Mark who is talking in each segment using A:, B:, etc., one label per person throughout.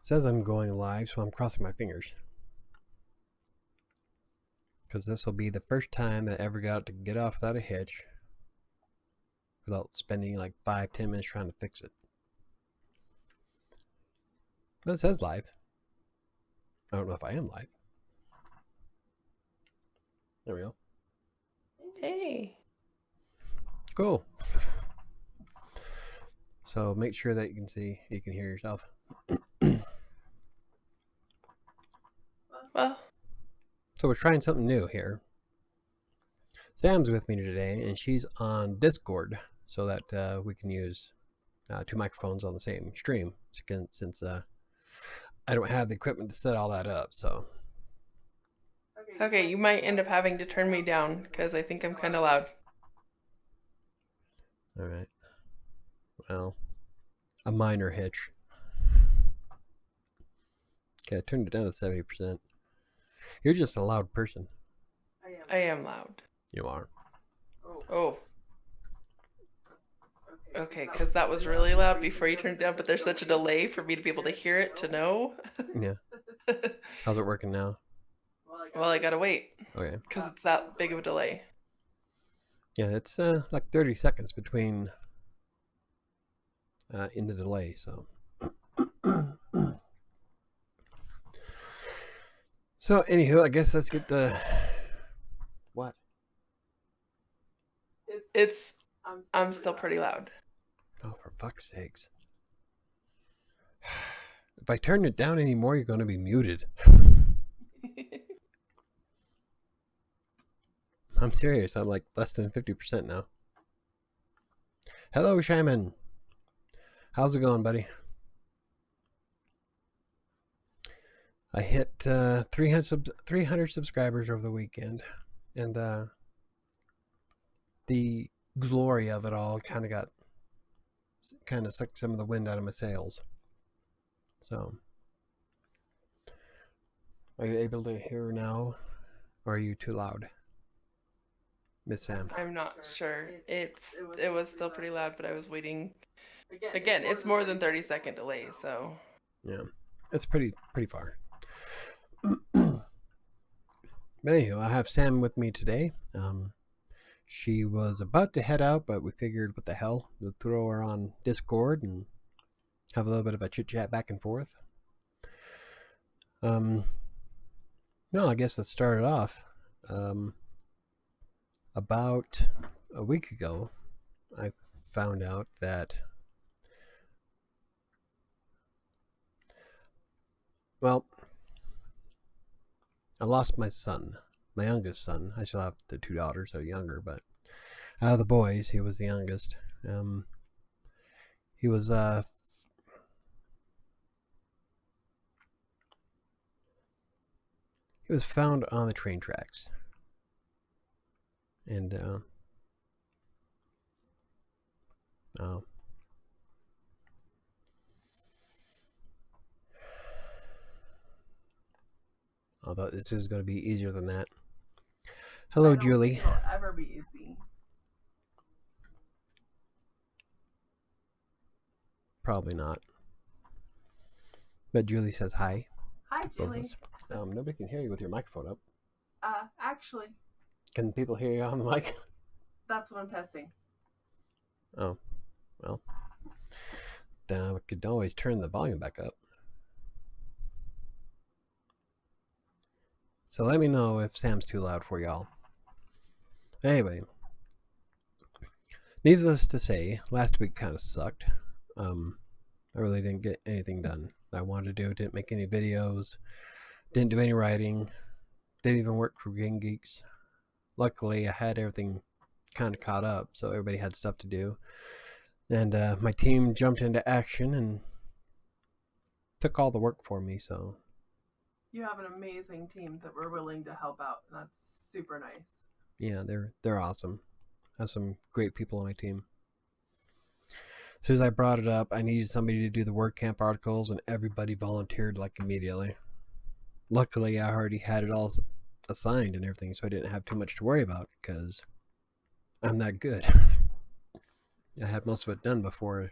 A: says I'm going live, so I'm crossing my fingers. Because this will be the first time that I ever got to get off without a hitch. Without spending like 5-10 minutes trying to fix it. But it says live. I don't know if I am live. There we go.
B: Hey.
A: Cool. So make sure that you can hear yourself.
B: Well.
A: So we're trying something new here. Sam's with me today, and she's on Discord, so that we can use 2 microphones on the same stream. Since I don't have the equipment to set all that up, so.
B: Okay, you might end up having to turn me down because I think I'm kind of loud.
A: All right. Well, a minor hitch. Okay, I turned it down to 70%. You're just a loud person.
B: I am loud.
A: You are.
B: Oh. Okay, because that was really loud before you turned it down, but there's such a delay for me to be able to hear it to know.
A: Yeah. How's it working now?
B: Well, I gotta wait.
A: Okay.
B: Because it's that big of a delay.
A: Yeah, it's like 30 seconds between in the delay, so. So, anywho, I guess let's get the... What?
B: I'm still pretty loud.
A: Oh, for fuck's sakes. If I turn it down anymore, you're going to be muted. I'm serious. I'm like less than 50% now. Hello, Shaman. How's it going, buddy? I hit 300 subscribers over the weekend, and the glory of it all kind of sucked some of the wind out of my sails. So, are you able to hear now, or are you too loud, Miss Sam?
B: I'm not sure. It was still pretty loud, but I was waiting. Again, it's more than 30-second delay, so.
A: Yeah, it's pretty far. But anyhow, I have Sam with me today. She was about to head out, but we figured, what the hell, we'll throw her on Discord and have a little bit of a chit-chat back and forth. No, I guess let's start it off. About a week ago, I found out that, well, I lost my son, my youngest son. I still have the 2 daughters that are younger, but out of the boys, he was the youngest. He was found on the train tracks, and I thought this was going to be easier than that. Hello, Julie.
C: It'll ever be easy.
A: Probably not. But Julie says hi.
C: Hi, Julie.
A: Nobody can hear you with your microphone up.
C: Actually,
A: Can people hear you on the mic?
C: that's what I'm testing.
A: Oh, well. Then I could always turn the volume back up. So let me know if Sam's too loud for y'all. Anyway, needless to say, last week kind of sucked. I really didn't get anything done I wanted to do. Didn't make any videos. Didn't do any writing. Didn't even work for Game Geeks. Luckily, I had everything kind of caught up, so everybody had stuff to do. And my team jumped into action and took all the work for me, so...
C: You have an amazing team that were willing to help out, and that's super nice.
A: Yeah, they're awesome. I have some great people on my team. As soon as I brought it up, I needed somebody to do the WordCamp articles, and everybody volunteered like immediately. Luckily, I already had it all assigned and everything, so I didn't have too much to worry about because I'm that good. I had most of it done before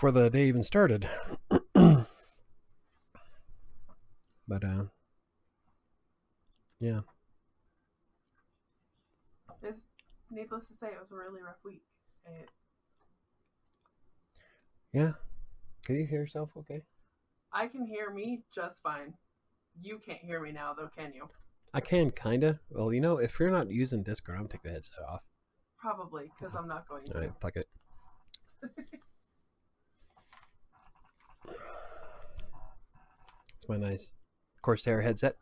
A: the day even started. But yeah.
C: It's needless to say, it was a really rough week.
A: Yeah. Can you hear yourself okay?
C: I can hear me just fine. You can't hear me now, though, can you?
A: I can, kinda. Well, you know, if you're not using Discord, I'm gonna take the headset off.
C: Probably, because I'm not going to.
A: All right, fuck it. It's my nice Corsair headset.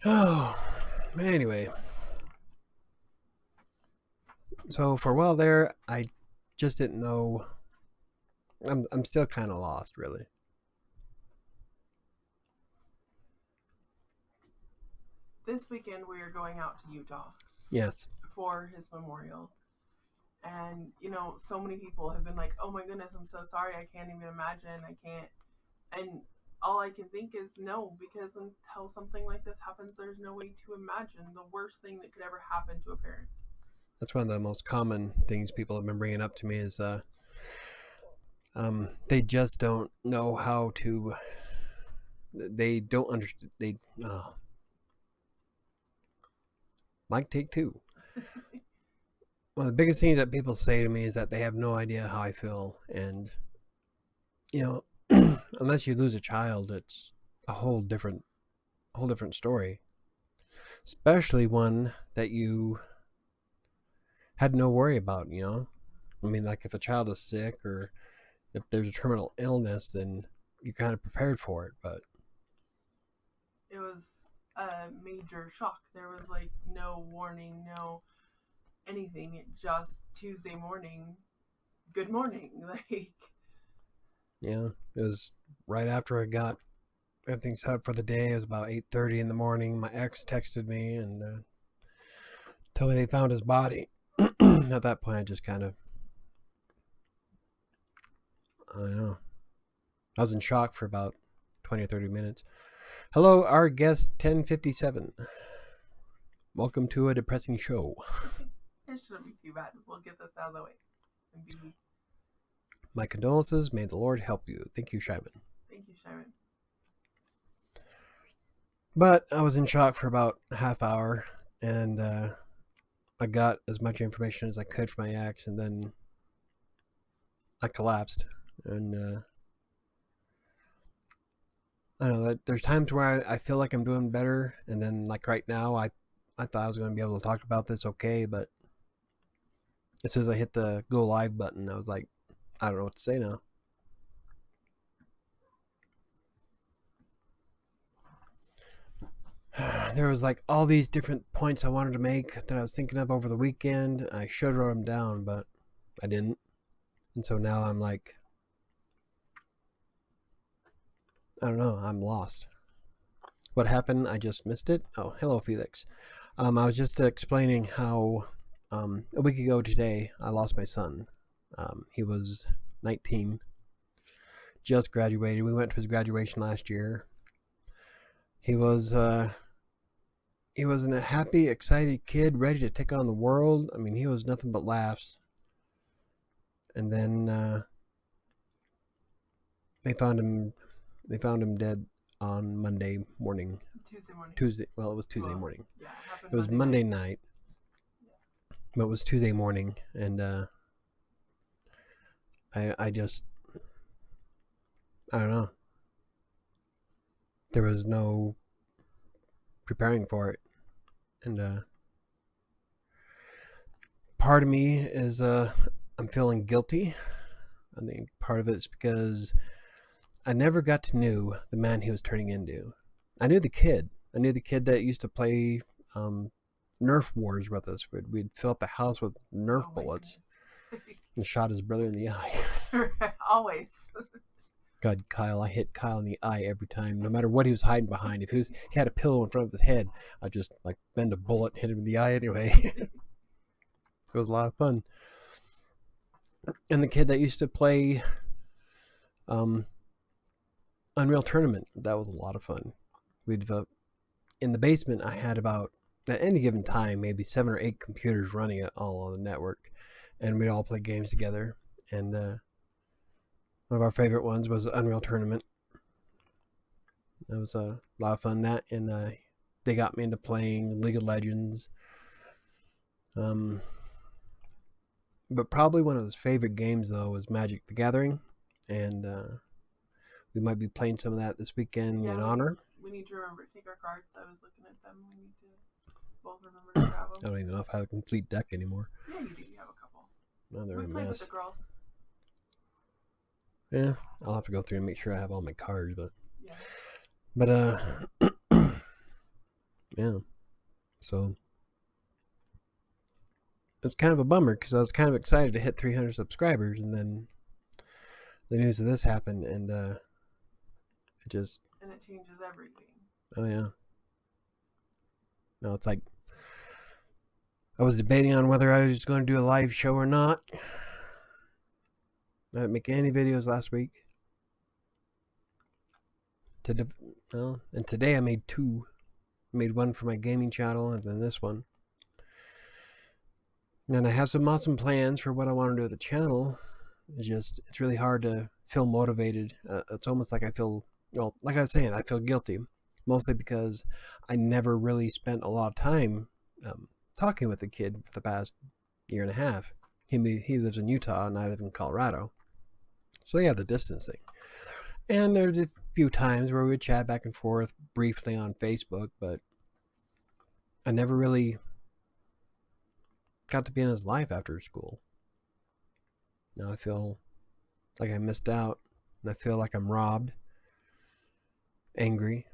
A: Oh, anyway. So for a while there, I just didn't know. I'm still kind of lost, really.
C: This weekend we are going out to Utah.
A: Yes.
C: For his memorial. And, you know, so many people have been like, oh my goodness, I'm so sorry. I can't even imagine. I can't. And all I can think is no, because until something like this happens, there's no way to imagine the worst thing that could ever happen to a parent.
A: That's one of the most common things people have been bringing up to me is they just don't know how to. They don't understand. Mic take two. One of the biggest things that people say to me is that they have no idea how I feel, and you know, unless you lose a child, it's a whole different story. Especially one that you had no worry about. You know, I mean, like if a child is sick or if there's a terminal illness, then you're kind of prepared for it. But
C: it was a major shock. There was like no warning, no anything. It just Tuesday morning, good morning. Like,
A: yeah, it was right after I got everything set up for the day. It was about 8:30 in the morning. My ex texted me and told me they found his body. At that point, I just kind of, I don't know. I was in shock for about 20 or 30 minutes. Hello, our guest 1057. Welcome to a depressing show.
C: It shouldn't be too bad. We'll get this out of the way.
A: My condolences. May the Lord help you. Thank you, Shyman.
C: Thank you, Shyman.
A: But I was in shock for about a half hour, and I got as much information as I could from my ex, and then I collapsed. And I don't know, that there's times where I feel like I'm doing better, and then like right now, I thought I was going to be able to talk about this okay, but as soon as I hit the go live button, I was like, I don't know what to say now. There was like all these different points I wanted to make that I was thinking of over the weekend. I should have wrote them down, but I didn't. And so now I'm like, I don't know, I'm lost. What happened? I just missed it. Oh, hello, Felix. I was just explaining how a week ago today I lost my son. He was 19, just graduated. We went to his graduation last year. He was a happy, excited kid, ready to take on the world. I mean, he was nothing but laughs. And then they found him dead on Monday morning.
C: Tuesday.
A: Well, it was Tuesday morning.
C: Yeah,
A: it was Monday night. Yeah. But it was Tuesday morning, and I just, I don't know. There was no preparing for it, and part of me is I'm feeling guilty. I think part of it's because I never got to know the man he was turning into. I knew the kid. I knew the kid that used to play Nerf wars with us. We'd fill up the house with Nerf bullets and shot his brother in the eye.
C: Always.
A: God, Kyle, I hit Kyle in the eye every time, no matter what he was hiding behind. If he had a pillow in front of his head, I'd just like bend a bullet, hit him in the eye anyway. It was a lot of fun. And the kid that used to play Unreal Tournament, that was a lot of fun. We'd in the basement, I had about, at any given time, maybe 7 or 8 computers running it all on the network, and we'd all play games together. And one of our favorite ones was Unreal Tournament. That was a lot of fun. That and they got me into playing League of Legends. But probably one of his favorite games though was Magic the Gathering, and we might be playing some of that this weekend in honor.
C: We need to remember to take our cards. I was looking at them. We need to both remember to grab them.
A: I don't even know if I have a complete deck anymore.
C: Yeah, you do. You have a couple.
A: No, they're
C: We
A: a
C: played
A: mess.
C: with the girls.
A: Yeah, I'll have to go through and make sure I have all my cards, but
C: Yeah.
A: yeah. So it's kind of a bummer because I was kind of excited to hit 300 subscribers, and then the news of this happened, and it just.
C: And it changes everything.
A: Oh yeah. No, it's like I was debating on whether I was going to do a live show or not. I didn't make any videos last week. And today I made 2. I made one for my gaming channel and then this one. And I have some awesome plans for what I want to do with the channel. It's really hard to feel motivated. It's almost like I feel, well, like I was saying, I feel guilty. Mostly because I never really spent a lot of time talking with the kid for the past year and a half. He lives in Utah and I live in Colorado. So yeah, the distance thing. And there's a few times where we would chat back and forth briefly on Facebook, but I never really got to be in his life after school. Now I feel like I missed out, and I feel like I'm robbed, angry.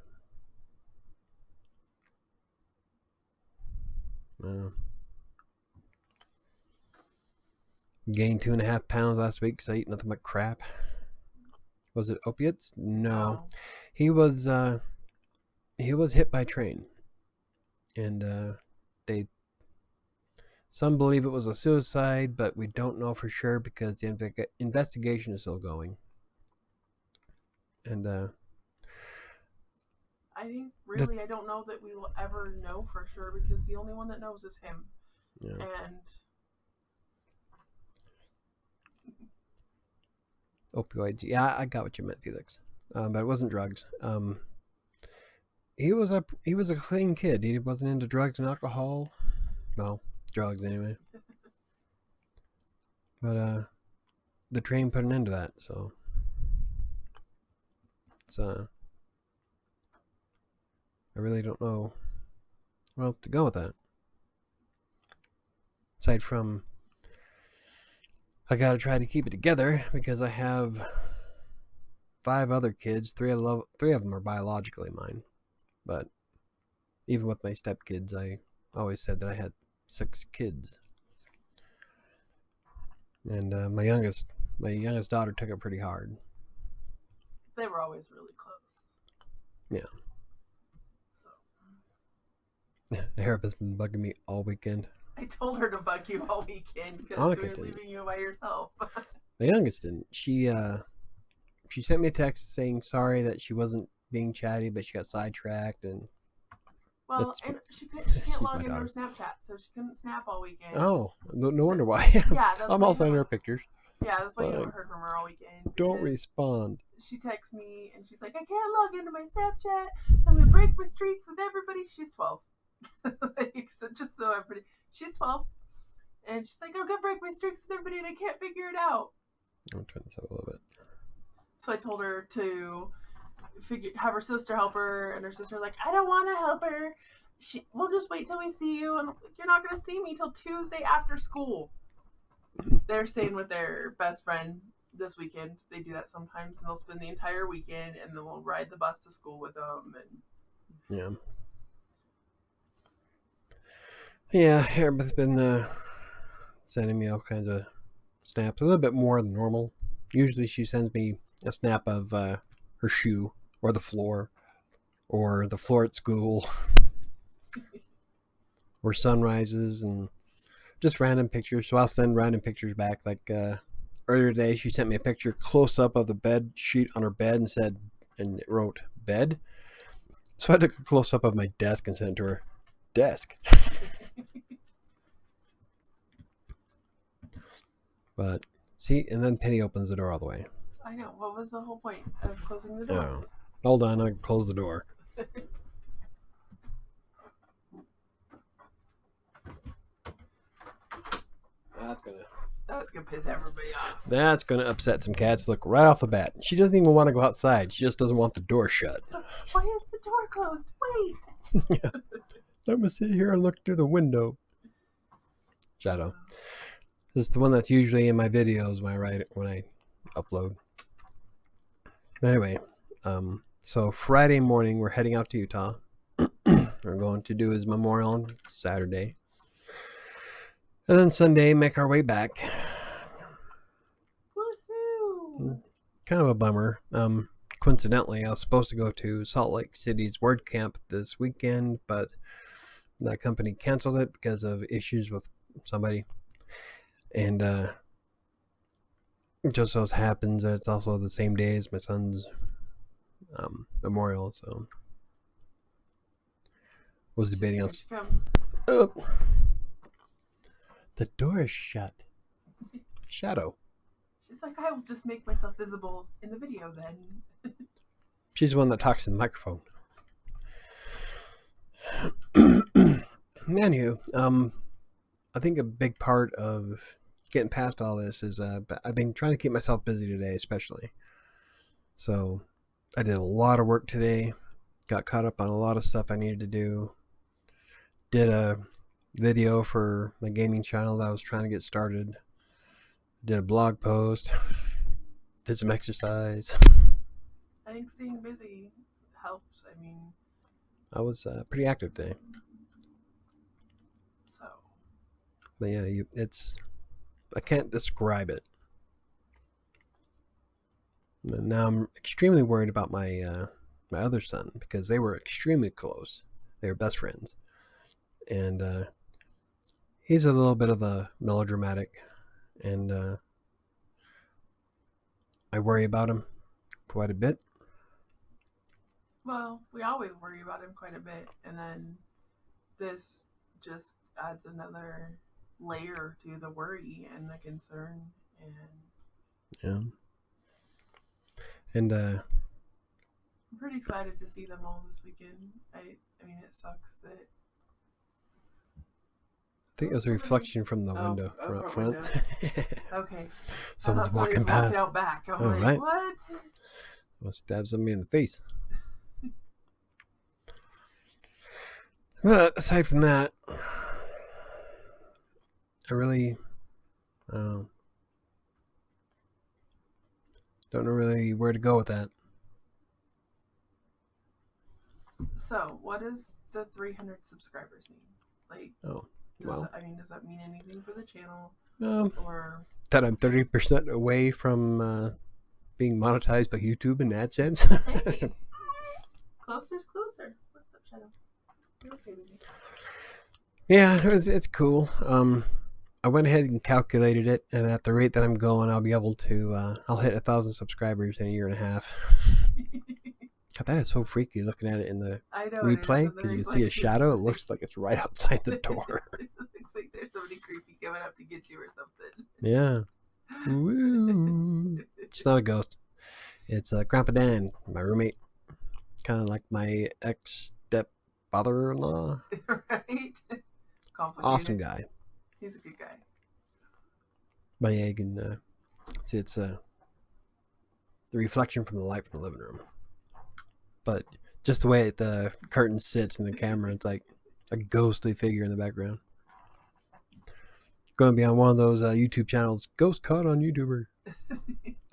A: Gained 2.5 pounds last week because I ate nothing but crap. Was it opiates? No. He was hit by a train, and some believe it was a suicide, but we don't know for sure because the investigation is still going. And
C: I think really I don't know that we will ever know for sure because the only one that knows is him.
A: Yeah.
C: And
A: opioids. Yeah, I got what you meant, Felix. But it wasn't drugs. He was a clean kid. He wasn't into drugs and alcohol. Well, drugs anyway. But the train put an end to that, so it's I really don't know where else to go with that. Aside from I gotta try to keep it together because I have 5 other kids. 3 of them are biologically mine. But even with my stepkids, I always said that I had 6 kids. And my youngest daughter took it pretty hard.
C: They were always really close.
A: Yeah. So. Arabica's been bugging me all weekend.
C: I told her to bug you all weekend because we were leaving you by yourself.
A: My youngest didn't. She sent me a text saying sorry that she wasn't being chatty, but she got sidetracked and.
C: Well, and she can't log into her Snapchat, so she couldn't snap all weekend.
A: Oh, no wonder why.
C: Yeah,
A: I'm also in her pictures.
C: Yeah, that's why you haven't heard from her all weekend.
A: Don't respond.
C: She texts me and she's like, I can't log into my Snapchat, so I'm gonna break my streaks with everybody. She's 12. So just so everybody, she's 12, and she's like, I'm gonna break my streaks with everybody, and I can't figure it out.
A: I'll turn this up a little bit.
C: So I told her to have her sister help her, and her sister's like, I don't want to help her. We'll just wait till we see you, and I'm like, you're not gonna see me till Tuesday after school. They're staying with their best friend this weekend. They do that sometimes, and they'll spend the entire weekend, and then we'll ride the bus to school with them. And
A: yeah. Yeah, Arabica's been sending me all kinds of snaps, a little bit more than normal. Usually she sends me a snap of her shoe or the floor at school or sunrises and just random pictures. So I'll send random pictures back. Like earlier today, she sent me a picture close up of the bed sheet on her bed and it wrote bed. So I took a close up of my desk and sent it to her desk. But see, and then Penny opens the door all the way.
C: I know. What was the whole point of closing the door?
A: Hold on, I can close the door.
C: That's gonna piss everybody off.
A: That's gonna upset some cats. Look, right off the bat, she doesn't even want to go outside. She just doesn't want the door shut.
C: Why is the door closed? Wait.
A: Yeah. I'm gonna sit here and look through the window. Shadow. This is the one that's usually in my videos when I upload. Anyway, so Friday morning we're heading out to Utah. We're going to do his memorial on Saturday. And then Sunday make our way back.
C: Woohoo!
A: Kind of a bummer. Coincidentally, I was supposed to go to Salt Lake City's Word Camp this weekend, but that company canceled it because of issues with somebody. And it just so happens that it's also the same day as my son's memorial, so I was debating on. Oh, the door is shut. Shadow.
C: She's like, I will just make myself visible in the video then.
A: She's the one that talks in the microphone. Anywho, I think a big part of getting past all this is I've been trying to keep myself busy today, especially. So I did a lot of work today, got caught up on a lot of stuff I needed to do, did a video for my gaming channel that I was trying to get started, did a blog post, did some exercise.
C: I think staying busy helps. I mean,
A: I was pretty active today.
C: so.
A: But yeah, I can't describe it. But now I'm extremely worried about my my other son because they were extremely close. They were best friends, and he's a little bit of the melodramatic, and I worry about him quite a bit.
C: Well, we always worry about him quite a bit, and then this just adds another layer to the worry and the concern. And
A: Yeah. And
C: I'm pretty excited to see them all this weekend. I mean, it sucks that.
A: I think it was a reflection from the window front.
C: Okay.
A: Someone's walking
C: walking
A: past.
C: out back. I'm
A: Oh,
C: like,
A: right.
C: what?
A: I'll stab somebody in the face. But aside from that, I really don't know really where to go with that.
C: So, what does the 300 subscribers mean? Like,
A: Oh, well.
C: does that mean anything for the channel? Or
A: That I'm 30% away from being monetized by YouTube and AdSense.
C: hey, closer's closer. What's up, Shadow? You're okay with me.
A: Yeah, it's cool. I went ahead and calculated it, and at the rate that I'm going, I'll be able to I'll hit 1,000 subscribers in a year and a half. God, that is so freaky looking at it in the replay because you can see a shadow. It looks like it's right outside the door.
C: It looks like there's somebody creepy coming up to get you or something.
A: Yeah. Woo. It's not a ghost. It's Grandpa Dan, my roommate. Kind of like my ex-stepfather-in-law.
C: Right?
A: Awesome guy.
C: He's a good guy.
A: But yeah, you can see it's the reflection from the light from the living room. But just the way the curtain sits in the camera, it's like a ghostly figure in the background. Going to be on one of those YouTube channels, Ghost Caught on YouTuber.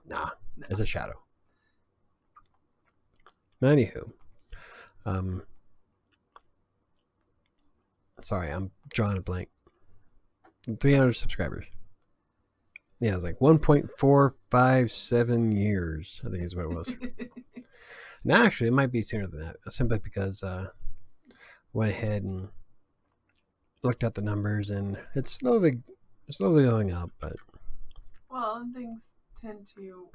A: Nah,
C: No.
A: it's a shadow. Anywho, sorry, I'm drawing a blank. 300 subscribers. Yeah, it's like 1.457 years, I think is what it was. Now, actually, it might be sooner than that, simply because I went ahead and looked at the numbers, and it's slowly going up. But
C: Well, and things tend to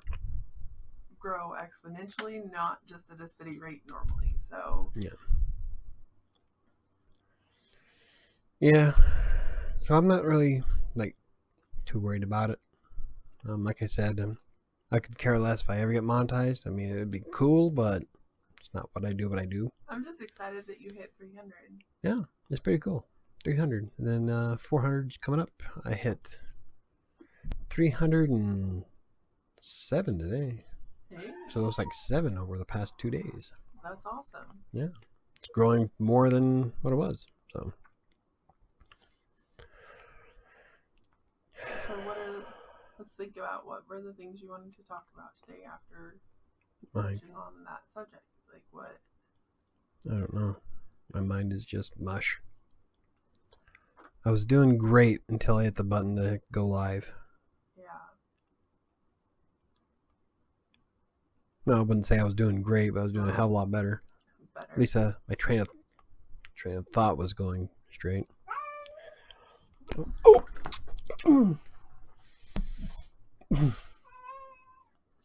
C: grow exponentially, not just at a steady rate normally. So
A: yeah, so I'm not really like too worried about it. Like I said, I could care less if I ever get monetized. I mean, it'd be cool, but It's not what I do, but I do.
C: I'm just excited that you hit 300.
A: Yeah, it's pretty cool. 300. And then 400's coming up. I hit 307 today.
C: Hey,
A: So it was like 7 over the past 2 days.
C: that's awesome.
A: Yeah. It's growing more than what it was. So
C: Let's think about what were the things you wanted to talk about today after
A: I
C: touching on that subject. Like what?
A: don't know. My mind is just mush. I was doing great until I hit the button to go live.
C: Yeah.
A: No, I wouldn't say I was doing great, but I was doing a hell of a lot better. At least my train of thought was going straight. Oh!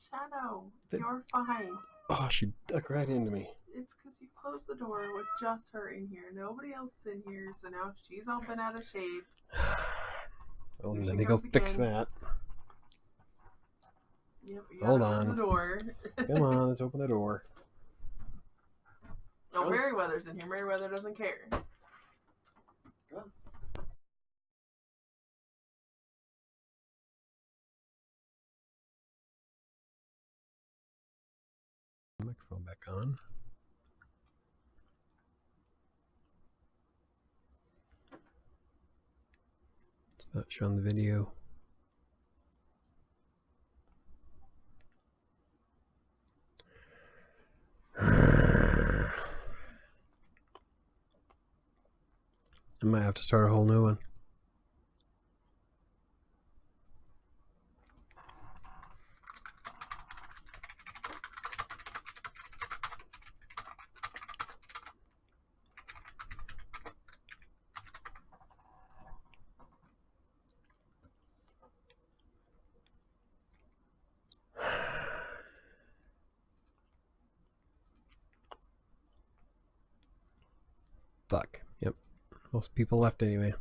C: Shadow, you're fine.
A: Oh, she ducked right into me.
C: It's because you closed the door with just her in here. Nobody else is in here, so now she's all been out of shape.
A: Oh,
C: Here
A: let
C: she
A: me go
C: comes
A: fix
C: again.
A: that.
C: Yep, you
A: Hold
C: gotta open
A: on.
C: the door.
A: Come on, let's open the door.
C: Oh, Meriwether's in here. Meriwether doesn't care.
A: Microphone back on. It's not showing the video. I might have to start a whole new one. Fuck. Yep. Most people left anyway.